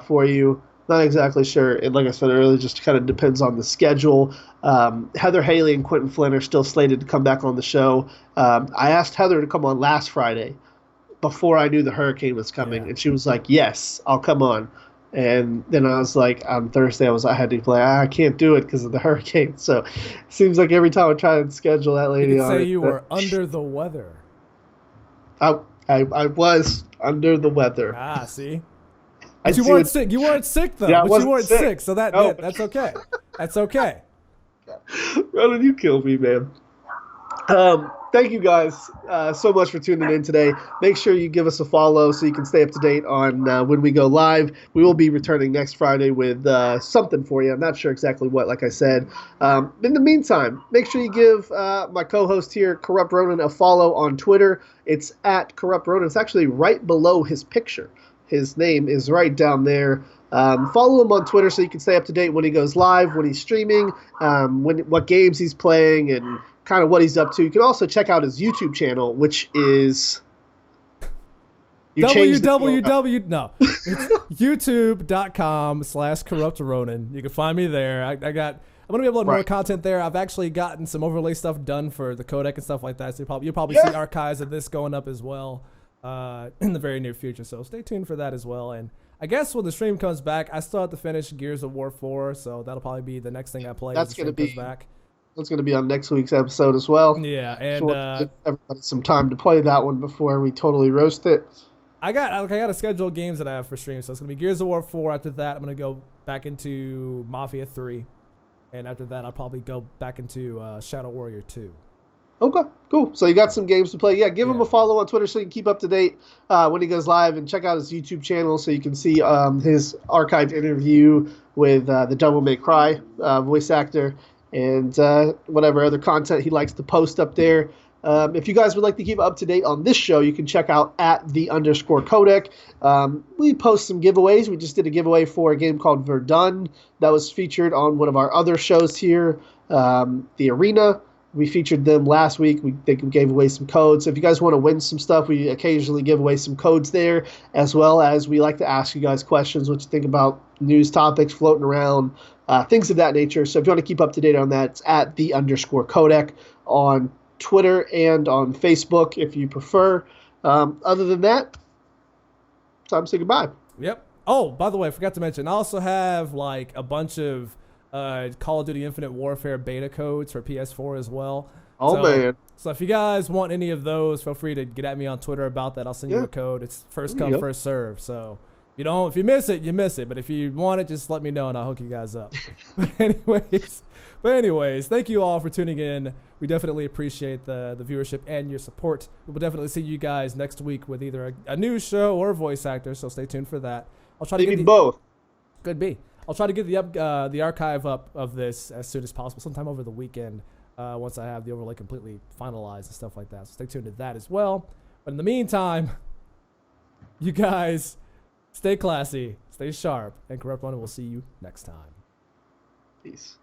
for you. Not exactly sure. And like I said earlier, just kind of depends on the schedule. Heather Haley and Quentin Flynn are still slated to come back on the show. I asked Heather to come on last Friday before I knew the hurricane was coming. Yeah. And she was like, yes, I'll come on. And then I was like, on Thursday, I had to play. I can't do it because of the hurricane. So it seems like every time I try and schedule that lady you on. Say you were under the weather. I was under the weather. Ah, see? But you weren't sick. You weren't sick, though. Yeah, but you weren't sick, so that's okay. That's okay. Ronan, you killed me, man. Thank you guys so much for tuning in today. Make sure you give us a follow so you can stay up to date on when we go live. We will be returning next Friday with something for you. I'm not sure exactly what, like I said. In the meantime, make sure you give my co-host here, Corrupt Ronan, a follow on Twitter. It's at Corrupt Ronan. It's actually right below his picture. His name is right down there. Follow him on Twitter so you can stay up to date when he goes live, when he's streaming, what games he's playing, and kind of what he's up to. You can also check out his YouTube channel, which is youtube.com/corruptronan. You can find me there. I'm gonna be uploading more content there. I've actually gotten some overlay stuff done for the codec and stuff like that. So you'll probably see archives of this going up as well in the very near future. So stay tuned for that as well. And I guess when the stream comes back, I still have to finish Gears of War 4, so that'll probably be the next thing I play. That's going to be on next week's episode as well. Yeah, and give everybody some time to play that one before we totally roast it. I got to schedule games that I have for stream, so it's going to be Gears of War 4. After that, I'm going to go back into Mafia 3, and after that, I'll probably go back into Shadow Warrior 2. Okay, cool. So you got some games to play. Yeah, give him a follow on Twitter so you can keep up to date when he goes live, and check out his YouTube channel so you can see his archived interview with the Devil May Cry voice actor and whatever other content he likes to post up there. If you guys would like to keep up to date on this show, you can check out at @the_Codec. We post some giveaways. We just did a giveaway for a game called Verdun that was featured on one of our other shows here, The Arena. We featured them last week. They gave away some codes. So if you guys want to win some stuff, we occasionally give away some codes there, as well as we like to ask you guys questions, what you think about news topics floating around, things of that nature. So if you want to keep up to date on that, it's at @the_Codec on Twitter and on Facebook if you prefer. Other than that, time to say goodbye. Yep. Oh, by the way, I forgot to mention, I also have like a bunch of Call of Duty Infinite Warfare beta codes for PS4 as well. Man. So if you guys want any of those, feel free to get at me on Twitter about that. I'll send you a code. It's first come, first serve. So if you miss it, you miss it. But if you want it, just let me know and I'll hook you guys up. But anyways, thank you all for tuning in. We definitely appreciate the viewership and your support. We will definitely see you guys next week with either a new show or a voice actor. So stay tuned for that. I'll try to get both. Could be. I'll try to get the archive up of this as soon as possible, sometime over the weekend. once I have the overlay completely finalized and stuff like that. So stay tuned to that as well. But in the meantime, you guys stay classy, stay sharp, and Corrupt One, and we'll see you next time. Peace.